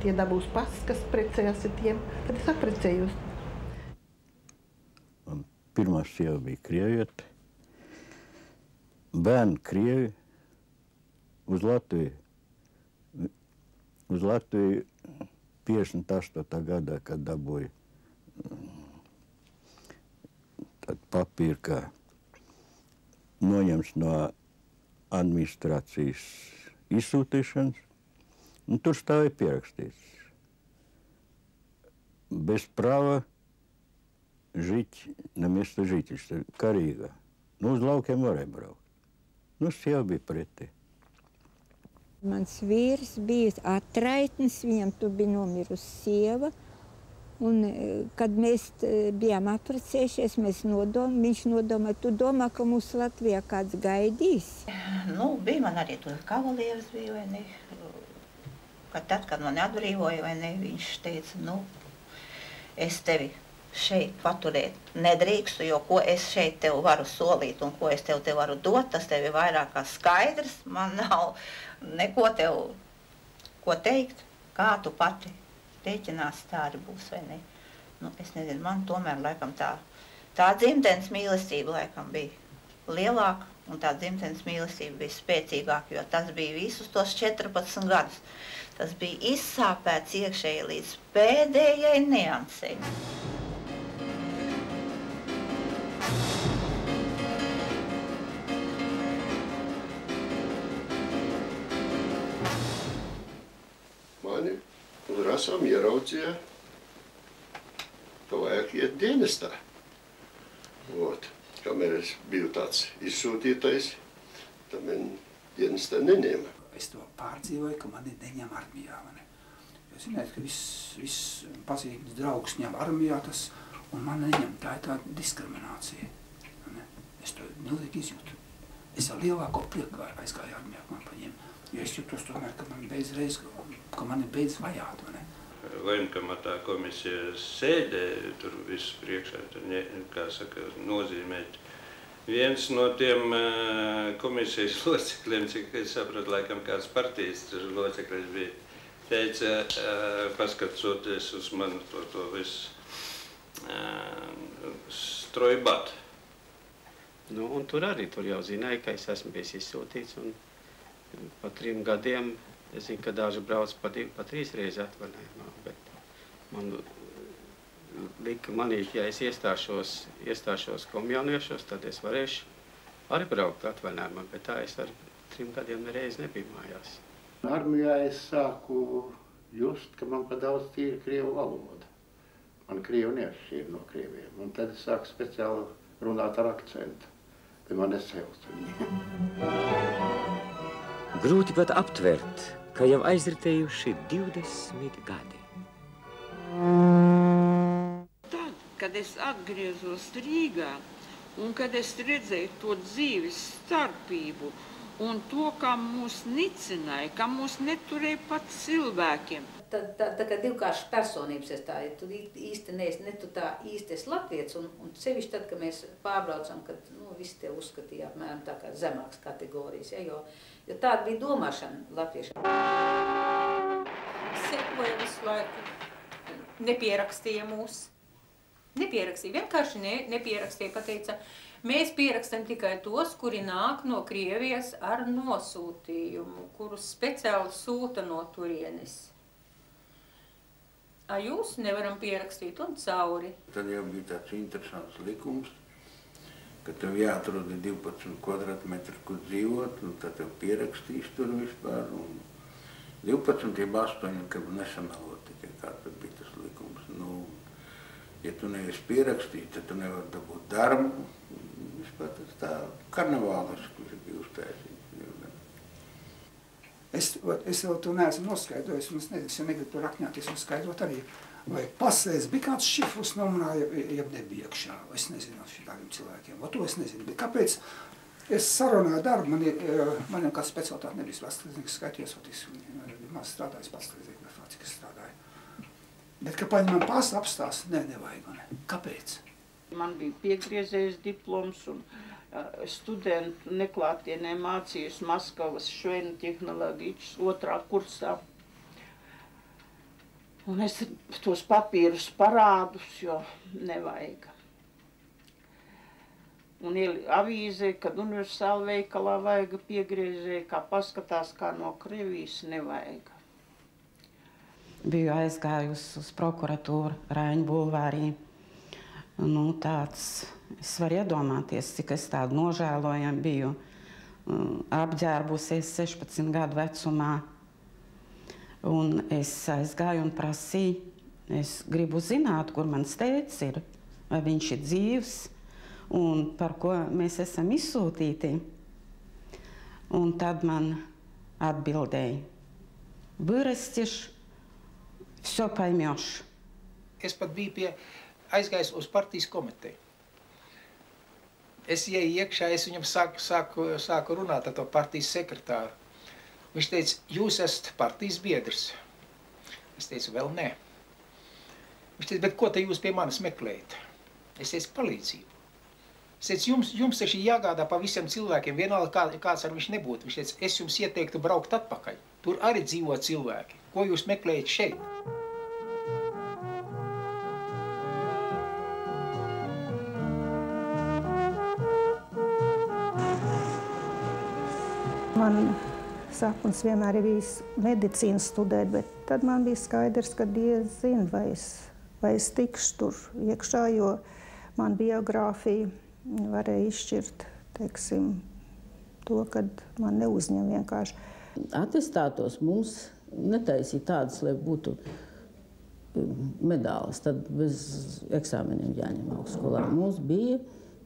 tie dabūs pasis, kas precējās ar tiem, tad es apprecējos. Man pirmā sieva bija krieviete, bērni krievi uz Latviju. Uz Latviju 58. gadā, kad dabūja papīru, ka noņems no administrācijas izsūtīšanas, un tur stāvēja pierakstīts. Bez prava žīt na место жительства, kā Rīgā. Uz laukiem varēja braukt. Sieva bija pretī. Mans vīrs bija atraitnis, viņam tur bija nomirusi sieva. Un, kad mēs bijām apprecējušies, viņš nodomāja, tu domā, ka mūs Latvijā kāds gaidīs? Bija man arī tur kavalieris bija, vai ne? Tad, kad man atbrīvoja, vai ne, viņš teica, es tevi šeit paturēt nedrīkstu, jo ko es šeit tev varu solīt un ko es tev varu dot, tas tev ir vairāk kā skaidrs. Man nav neko tev ko teikt, kā tu pati rēķinās, tā arī būs, vai ne? Es nezinu, man tomēr laikam tā dzimtenes mīlestība laikam bija lielāka un tā dzimtenes mīlestība bija spēcīgāka, jo tas bija visus tos 14 gadus. Tas bija izsāpēts iekšēji līdz pēdējai niansei. Mani rasām ieraudzīja, ka vajag iet dienestā. Kamēr es biju tāds izsūtītais, tad man dienestā neņēma. Es to pārdzīvoju, ka mani neņem armijā. Jūs zināt, ka viss pazīstams draugs ņem armijā, un man neņem. Tā ir tāda diskriminācija. Es to milzīgi izjūtu. Es jau lielāko prieku aizgāju armijā, ka man paņēma. Jo es jūtos tomēr, ka mani beidz vajāt. Vainkamatā komisijas sēdē, tur viss priekšā, kā saka, nozīmēt. Viens no tiem komisijas locekļiem, cik es sapratu, laikam kāds partijas locekļs bija, teica, paskatoties uz manu to visu strojbat. Un tur jau zināja, ka es esmu bijis izsūtīts, un pa 3 gadiem, es zinu, ka daži brauc pa 3 reizes atvaļinājumā, bet man lika manīt, ja es iestāšos komjauniešos, tad es varēšu arī braukt atvaļinājumā, bet tā es ar 3 gadiem nereiz nebiju mājās. Armijā es sāku just, ka man pa daudz tīra krievu valoda. Man krievu neatšķīra no krieviem, un tad es sāku speciāli runāt ar akcentu, bet man nesajūst viņiem. Grūti pat aptvert, ka jau aizritējuši 20 gadi. Tad, kad es atgriezos Rīgā un kad es redzēju to dzīves starpību un to, kā mūs nicināja, kā mūs neturēja pat cilvēkiem. Tā kā divkāršas personības es tā, ja tu īsti neesi, ne tu tā īsti esi latvietis, un sevišķi tad, kad mēs pārbraucam, kad visi te uzskatīja apmēram tā kā zemākas kategorijas, jo tāda bija domāšana latviešiem. sekoja visu laiku, nepierakstīja mūs. Nepierakstīja, vienkārši nepierakstīja, pateica, mēs pierakstam tikai tos, kuri nāk no Krievijas ar nosūtījumu, kurus speciāli sūta no turienes. A jūs nevaram pierakstīt un cauri. Tad jau bija tāds interesants likums, ka tev jāatrod 12 kvadratmetri, kur dzīvot, un tad tev pierakstīs tur vispār. Un 12 jeb 8, kad nesamelo tikai kā tad bija tas likums. Nu, ja tu neesi pierakstīt, tad tu nevar dabūt darbu. Vispār tas tā karnevālis, kurš bija uztaisīts. Es vēl to neesmu noskaidrojis, un es negribu to rakņāties un skaidrot arī. Vai pasēs bija kāds šifrus numurā, ja nebija iekšā. Es nezinu šitādiem cilvēkiem, o to es nezinu. Bet kāpēc es sarunāju darbu, man jau kāds specialitāte nebija pastāvnieks skaitījos, es maz strādāju pastāvnieks, cik es strādāju. Bet, ka paņemam pasta apstāst, nevajag man. Kāpēc? Man bija piegriezējis diploms un studentu neklātienē mācījus Maskavas Šveina tehnoloģijas 2. kursā. Un es tos papīrus parādus, jo nevajag. Un avīzē, kad universāli veikalā vajag piegriezēju, kā paskatās, kā no Krievijas nevajag. Biju aizgājusi uz prokuratūru Raiņu bulvārī. Nu, tāds, es varu iedomāties, cik es tādu nožēlojami biju apģērbusies 16 gadu vecumā. Un es aizgāju un prasīju, es gribu zināt, kur mans tētis ir, vai viņš ir dzīvs un par ko mēs esam izsūtīti. Un tad man atbildēja, vырастешь, всё поймёшь. Es pat biju aizgājis uz partijas komiteju. Es ieju iekšā, es viņam sāku runāt ar to partijas sekretāru. Viņš teica, jūs esat partijas biedrs. Es teicu, vēl nē. Viņš teica, bet ko te jūs pie manis meklējat? Es teicu, palīdzību. Es teicu, jums taču jāgādā pa visiem cilvēkiem, vienalga kāds ar viņš nebūtu. Viņš teica, es jums ieteiktu braukt atpakaļ. Tur arī dzīvo cilvēki. Ko jūs meklējat šeit? Man sapnis vienmēr ir bijis medicīnu studēt, bet tad man bija skaidrs, ka Dievs zina, vai es tikšu tur iekšā, jo man biogrāfija varēja izšķirt, teiksim, to, kad man neuzņem vienkārši. Atestātos mums netaisīja tādas, lai būtu medālis, tad bez eksāmeniem jāņem augstskolā. Mums bija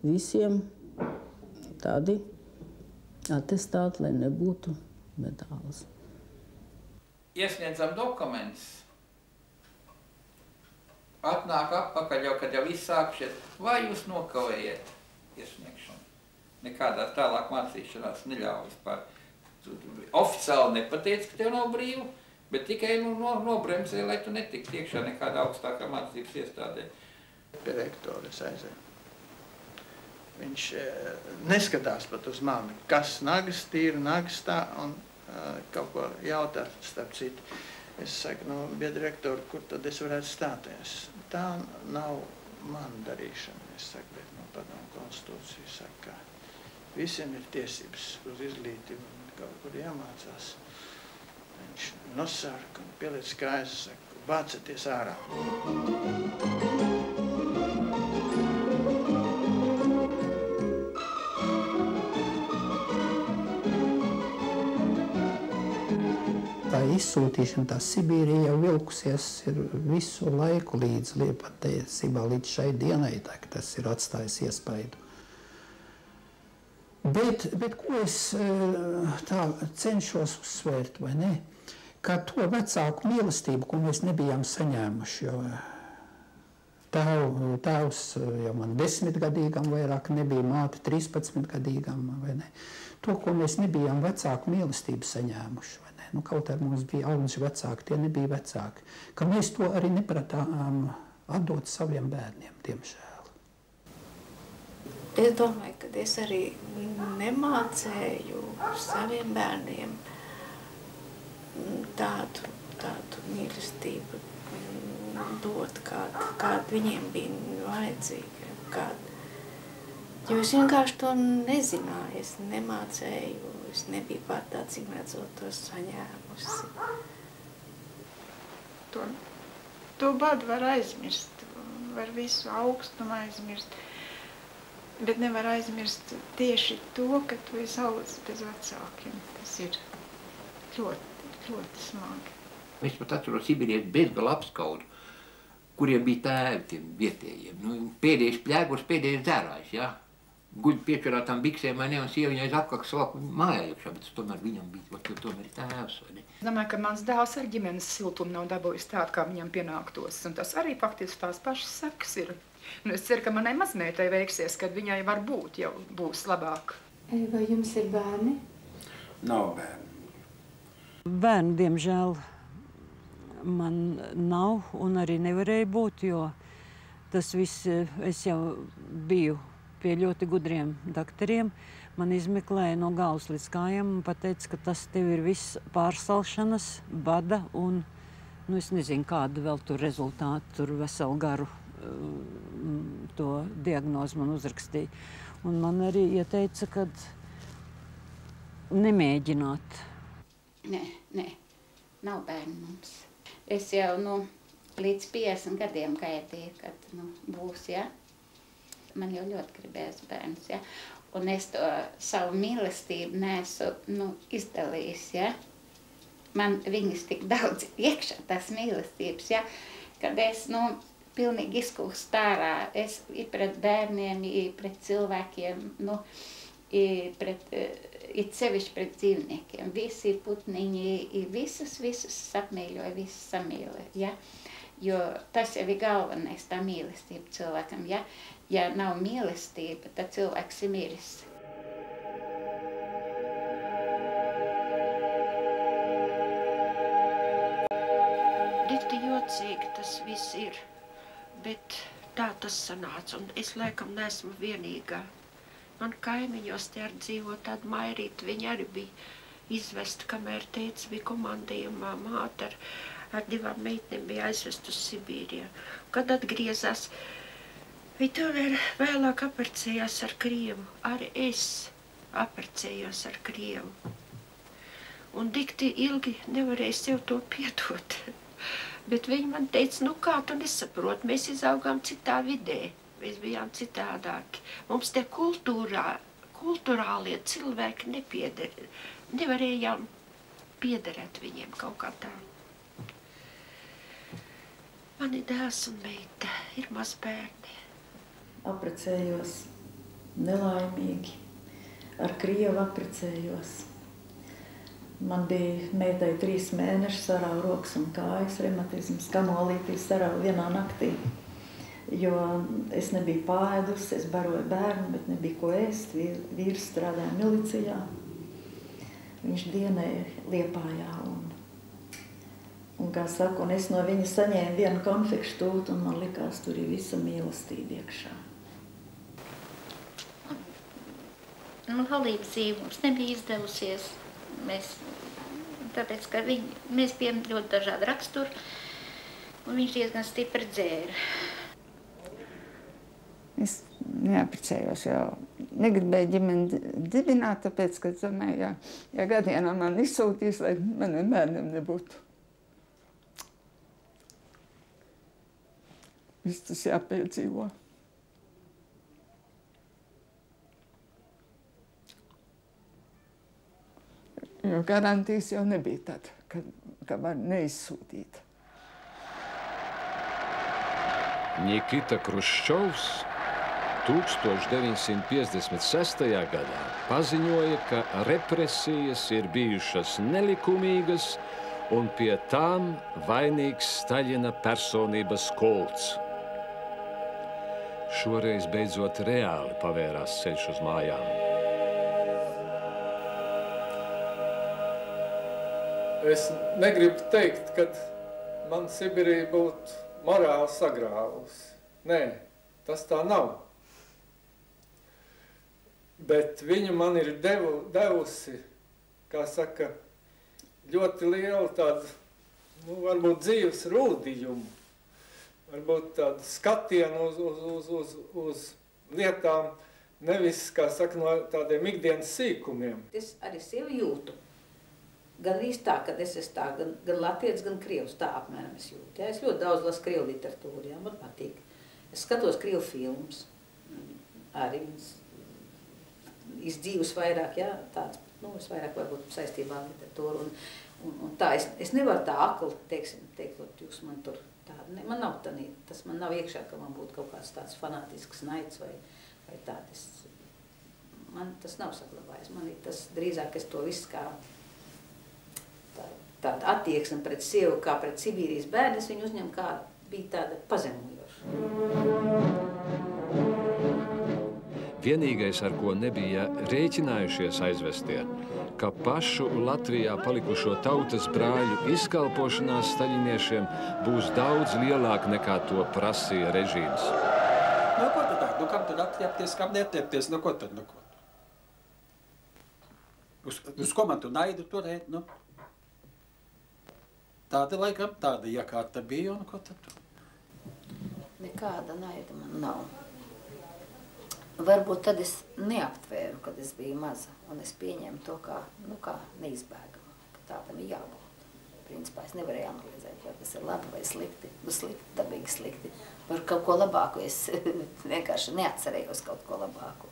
visiem tādi atestāti, lai nebūtu medālis. Iesniedzam dokumentus. Atnāk atpakaļ, kad jau viss sākušies. Vai jūs nokavējiet iesniegšanu? Nekādā tālāk mācīšanās neļauj vispār. Oficiāli nepateica, ka tev nav brīvu, bet tikai nobremzē, lai tu netiktu iekšā nekādā augstākā mācības iestādē. Pie rektora es aizēju. Viņš neskatās pat uz mani, kas nagas tīra, nagas tā, un kaut ko jautā, starp citu. Es saku, biedra rektori, kur tad es varētu stāties? Tā nav mana darīšana. Es saku, bet padomu konstitūcija saka, ka visiem ir tiesības uz izglītību un kaut kur jāmācās. Viņš nosarka un pieliec kājas, saka, vācaties ārā. Tā izsūtīšana, tā Sibīrija jau vilkusies visu laiku līdz patiesībā līdz šai dienai, tā, ka tas ir atstājis iespaidu. Bet ko es tā cenšos uzsvērt, vai ne? Ka to vecāku mīlestību, ko mēs nebijām saņēmuši, jo tēvs jau man 10-gadīgam vairāk nebija, māte 13-gadīgam, vai ne? To, ko mēs nebijām vecāku mīlestību saņēmuši, vai ne? Nu, kaut arī mums bija auguši vecāki, tie nebija vecāki. Ka mēs to arī nepratām atdot saviem bērniem, diemžēl. Es domāju, ka es arī nemācēju saviem bērniem tādu tādu mīlestību dot, kāda viņiem bija vajadzīga. Jo es vienkārši to nezināju, es nemācēju, es nebiju pat tā, cik redzot to saņēmusi. To badu var aizmirst, var visu augstumu aizmirst, bet nevar aizmirst tieši to, ka tu esi audzis bez vecākiem. Tas ir ļoti, ļoti smagi. Es pat atceros sibiriešu bezgala apskaudu, kuriem bija tēvi tiem vietējiem. Nu, pēdējais pļēgurs, pēdējais dzērājs, jā. Guļ piečurātām biksēm, vai ne, un sieva viņai aiz apkakas laku mājā iekšā, bet tomēr viņam bija, tomēr tēvs, vai ne. Es domāju, ka mans dēls ar ģimenes siltumu nav dabūjis tādu, kā viņam pienāktos, un tas arī faktiski tās pašas sekas ir. Un es ceru, ka manai mazmeitai veiksies, kad viņai varbūt jau būs labāk. Vai jums ir bērni? Nav bērni. Bērni, diemžēl, man nav un arī nevarēja būt, jo tas viss, es jau biju pie ļoti gudriem doktoriem. Man izmeklēja no galvas līdz kājām un pateica, ka tas tev ir viss pārsalšanas, bada un, nu, es nezinu, kādu vēl tur rezultātu, tur veselu garu to diagnozi man uzrakstīja. Un man arī ieteica, kad nemēģināt. Nē, nav bērnu mums. Es jau, līdz 50 gadiem gaidīju, kad, būs, ja? Man jau ļoti gribējās bērns, ja? Un es to savu mīlestību neesmu, izdalījis, ja? Man viņas tik daudz iekšā, tās mīlestības, ja? Kad es, pilnīgi izkūst ārā, es pret bērniem, pret cilvēkiem, it sevišķi pret dzīvniekiem. Visi putniņi, visus sapmīļoja, visus samīļoja, ja? Jo tas jau ir galvenais, tā mīlestība cilvēkam, ja? Ja nav mīlestība, tad cilvēks ir miris. Dikti jocīgi tas viss ir, bet tā tas sanāca, un es laikam neesmu vienīgā. Man kaimiņos te ar dzīvo tāda Mairīta, viņa arī bija izvesta, kamēr tētis bija komandējumā, māte ar 2 meitnēm bija aizvest uz Sibīriju. Kad atgriezās, viņa tomēr vēlāk apprecējās ar Krievu, arī es apprecējos ar Krievu. Un dikti ilgi nevarēja sev to piedot. Bet viņi man teica, kā tu nesaproti, mēs izaugām citā vidē, mēs bijām citādāki. Mums te kulturālie cilvēki nevarējām piederēt viņiem kaut kā tā. Man ir dēls un meita, ir maz bērni. Apprecējos nelaimīgi, ar Krievu apprecējos. Man bija meitai 3 mēneši, sarāva rokas un kājas, reumatisms, kamolītis sarāva vienā naktī. Jo es nebiju pāēdusi, es baroju bērnu, bet nebija ko ēst. Vīrs strādāja milicijā. Viņš dienēja Liepājā. Un kā saku, un es no viņa saņēmu 1 konfekšu tūtu, un man likās, tur ir visa mīlestība iekšā. Laulības dzīve mums nebija izdevusies. Tāpēc, ka mēs bijām ļoti dažādi raksturi, un viņš diezgan stipri dzēra. Es neapprecējos, jo negribēju ģimeni dibināt, tāpēc, ka domāju, ja gadienā man izsūtīs, lai maniem bērniem nebūtu. Viss tas jāpiedzīvo. Jo garantijas jau nebija tad, ka var neizsūtīt. Nikita Kruščovs 1956. gadā paziņoja, ka represijas ir bijušas nelikumīgas un pie tām vainīgs Staļina personības kults. Šoreiz beidzot reāli pavērās ceļš uz mājām. Es negribu teikt, ka man Sibirija būtu morāli sagrāvusi. Nē, tas tā nav. Bet viņa man ir devusi, kā saka, ļoti lielu tādu varbūt dzīves rūdījumu, varbūt tādu skatienu uz lietām, nevis, kā saka, no tādiem ikdienas sīkumiem. Es arī sevi jūtu. Gan arī tā, kad es esmu tā, gan latviets, gan krievs, tā apmēram es jūtu. Ja? Es ļoti daudz lasu krievu literatūru, ja? Man patīk. Es skatos krievu filmus, arī izdzīvus vairāk, ja? Tāds, es vairāk varbūt saistībā ar literatūru. Un tā, es nevaru tā akli, teiksim, teikt, jūs man tur tāda, ne, man nav tanī, tas man nav iekšā, ka man būtu kaut kāds tāds fanātisks naids vai tāds. Man tas nav saglabājis, man ir tas drīzāk, es to visu kā tāda attieksme pret sievu, kā pret Sibīrijas bērnu, es viņu uzņemu kā bija tāda pazemojoša. Vienīgais, ar ko nebija rēķinājušies aizvestie, ka pašu Latvijā palikušo tautas brāļu izkalpošanās staļiniešiem būs daudz lielāka nekā to prasīja režīms. Nu, ko tad? Nu, kam tad attiepties, kam netiepties? Nu, ko tad? Nu, ko? Uz ko man tu naidu turēt? Nu? Tāda, laikam, tāda iekārta bija, un ko tad tu? Nekāda naida man nav. Varbūt tad es neaptvēru, kad es biju maza, un es pieņēmu to kā neizbēgamu, ka tādam ir jābūt. Principā es nevarēju analizēt, vai tas ir labi vai slikti. Slikti, dabīgi slikti. Par kaut ko labāku es vienkārši neatcerējos kaut ko labāku.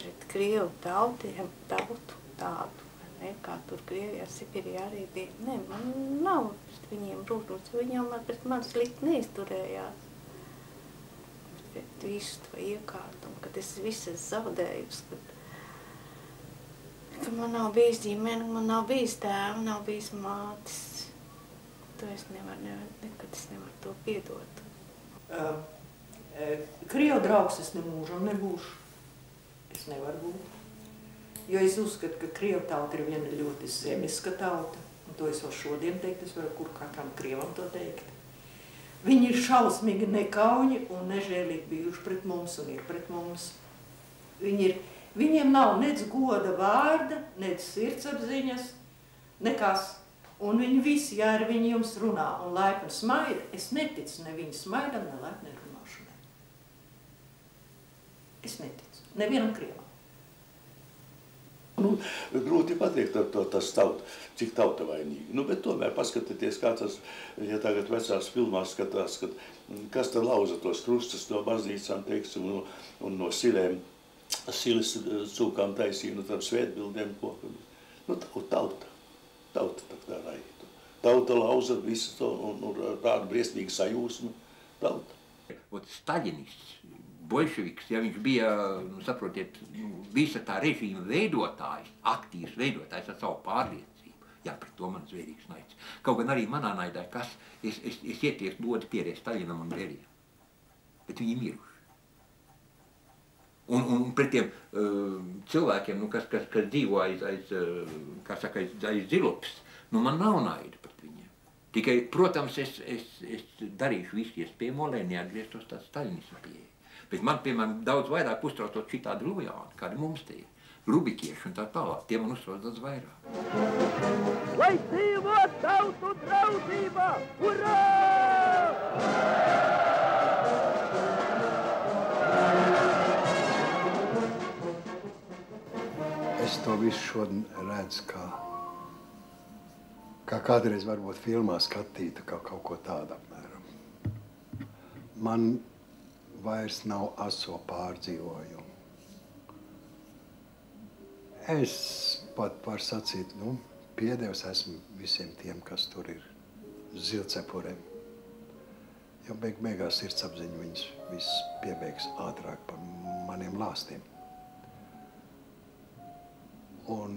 Pret krievu tautu tādu. Ne, kā tur Krievijā, Sibīrijā arī bija. Nē, man nav pret viņiem rūpnūts, viņam pret man slikti neizturējās. Pret visu to iekārtumu, kad es visu zaudējusi, ka man nav bijis ģimene, man nav bijis tēva, nav bijis mātes. To es nekad es nevaru to piedot. Krievu draugs es nemūžam nebūšu. Es nevaru būt. Jo es uzskatu, ka krievu tauta ir viena ļoti zemiska tauta, un to es varu šodien teikt, es varu kur katram krievam to teikt. Viņi ir šausmīgi nekauņi un nežēlīgi bijuši pret mums un ir pret mums. Viņiem nav nec goda vārda, nec sirdsapziņas, nekas. Un viņi visi, ja ar viņi jums runā un laipni smaida, es neticu ne viņu smaidam, ne laipni runāšanai. Es neticu, nevienam krievam. Nu, grūti pateikt tas tauta, cik tauta vainīga. Nu, bet tomēr paskatieties, kā tas, ja tagad vecās filmās skatās, kas tad lauza tos krustus no baznīcām, teiksim, un no silēm, siles cūkām taisīja, no tām svētbildēm, ko. Nu, tauta tā raitu. Tauta lauza visu to, un tādu briesmīgu sajūsmu, tauta. Staļinists, bolševiks, ja viņš bija, saprotiet, visa tā režīma veidotājs, aktīvs veidotājs ar savu pārliecību. Jā, pret to man zvērīgs naids. Kaut gan arī manā naidā, kas es ietieku dodi pierēt Staļinam un Berijam. Bet viņi miruši. Un pret tiem cilvēkiem, kas dzīvo aiz zilops, man nav naida pret viņiem. Tikai, protams, es darīšu visu iespējamo, lai neatgrieztos tāds staļinismu pieeja. Bet man, piemēram, daudz vairāk uztraucot šitādi lojāni, kādi mums te ir. Rubikieši un tā tālāk, tie man uztrauc daudz vairāk. Lai dzīvo tautu draudzība! Urā! Es to visu šodien redzu, kā kādreiz varbūt filmā skatītu, kā kaut ko tādu apmēram. Man vairs nav aso pārdzīvojumu. Es pat varu sacīt, piedevs esmu visiem tiem, kas tur ir zilcepurēm. Jo beigās sirdsapziņu viņas viss piebeigs ātrāk par maniem lāstiem. Un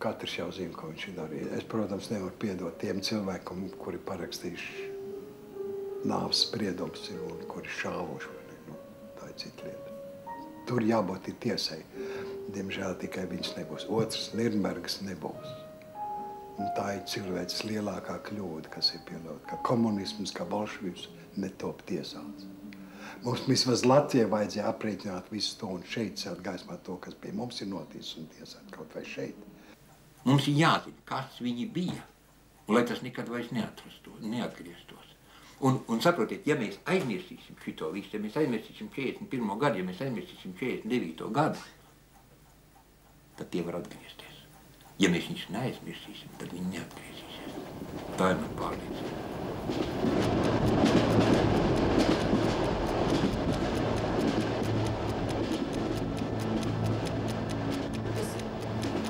katrs jau zina, ko viņš ir darījis. Es, protams, nevaru piedot tiem cilvēkiem, kuri parakstījuši nāves spriedums un kuri šāvuši. Tā ir cita lieta. Tur jābūt ir tiesai. Diemžēl tikai viņš nebūs. Otrs Nirnbergas nebūs. Un tā ir cilvēks lielākā kļūda, kas ir pieļaut, ka komunisms, ka bolševisms netop tiesāts. Mums vismaz Latvijai vajadzēja aprēķināt visu to un šeit celt gaismā to, kas pie mums ir noticis un tiesāt kaut vai šeit. Mums ir jāzina, kas viņi bija. Un lai tas nekad vairs neatgrieztos. Un saprotiet, ja mēs aizmirsīsim šito visu, ja mēs aizmirsīsim 41. gadu, ja mēs aizmirsīsim 49. gadu, tad tie var atgriezties. Ja mēs viņus neaizmirsīsim, tad viņi neatgriezīsies. Tā ir man pārliecība.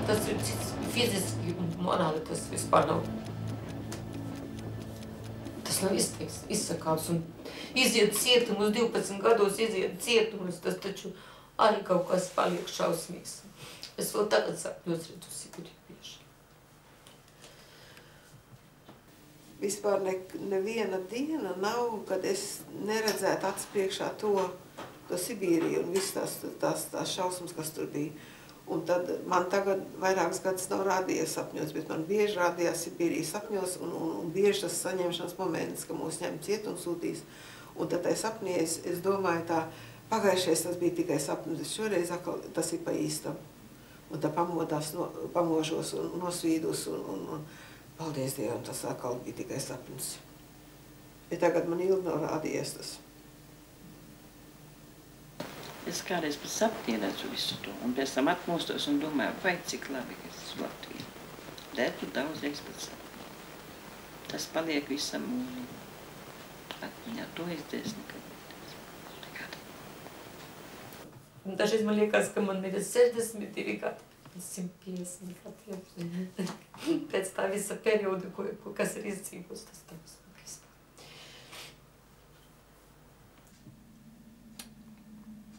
Tas ir cits fiziski un morāli, tas vispār nav. Tas nav izsakāms un iziet cietumus, 12 gados iziet cietumus, tas taču arī kaut kas paliek šausmīgs. Es vēl tagad sapņos redzu Sibīriju bieži. Vispār neviena diena nav, kad es neredzētu acis priekšā to Sibīriju un visas tās šausmas, kas tur bija. Un tad man tagad vairākas gadus nav rādījies sapņos, bet man bieži rādījās Sibīrija sapņos un bieži tas saņemšanas moments, ka mūs ņem ciet un sūtīs. Un tad tai sapnī es domāju tā, pagājušais tas bija tikai sapnis, šoreiz atkal tas ir pa īstam. Un tā pamožos un nosvīdos un paldies Dievam, tas atkal bija tikai sapnis. Bet tagad man ilgi nav rādījies tas. Es kādreiz pat sapnī redzu visu to, un pēc tam atmostos un domāju, vai cik labi, ka es esmu Latvijā. Redzu daudzreiz pat sapnī. Tas paliek visam mūžam. Atmiņā to izdēs nekad. Dažreiz man liekas, ka man ir 62 gadi, 150 gadi. Pēc tā visa perioda, kas ir izdzīvos, tas tavs.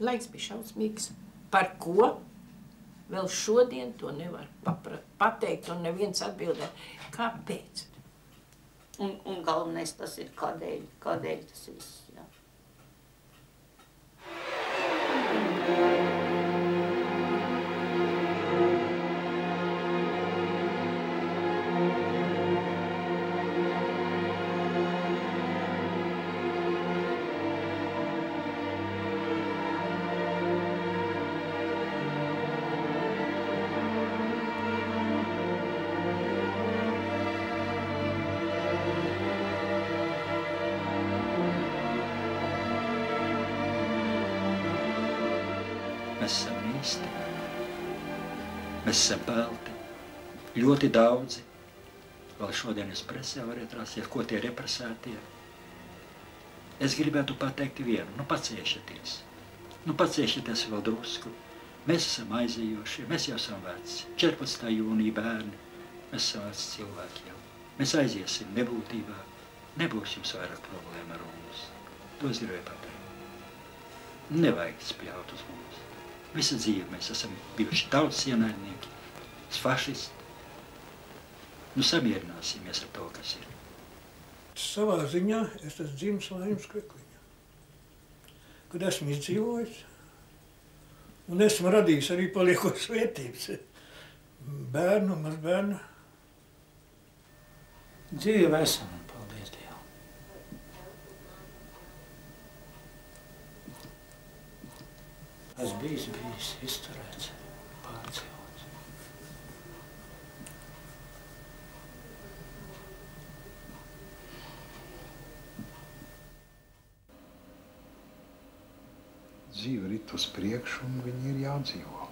Laiks bija šausmīgs. Par ko? Vēl šodien to nevar pateikt, un neviens atbildē. Kāpēc? Un galvenais tas ir, kādēļ tas viss, jā. Mēs esam īsti, mēs esam pelti, ļoti daudzi. Vēl šodien es presē varētu rāsties, ko tie represētie. Es gribētu pateikt vienu, paciešaties. Paciešaties vēl drusku. Mēs esam aizējošie, mēs jau esam veci. 14. jūnija bērni, mēs esam veci cilvēki jau. Mēs aiziesim nebūtībā, nebūs jums vairāk problēma ar mums. To es gribēju pateikt. Nevajag spļaut uz mums. Visa dzīve mēs esam bijuši tautas ienaidnieki, fašisti. Samierināsimies ar to, kas ir. Savā ziņā es esmu dzimis Laimas Krekliņā, kad esmu izdzīvojis un esmu radījis arī paliekošas vērtības bērnu, mazbērnu. Dzīve esam, paldies Dievam. Es bijis izturēts, pārdzīvots. Dzīve rit uz priekšu un viņi ir jādzīvo.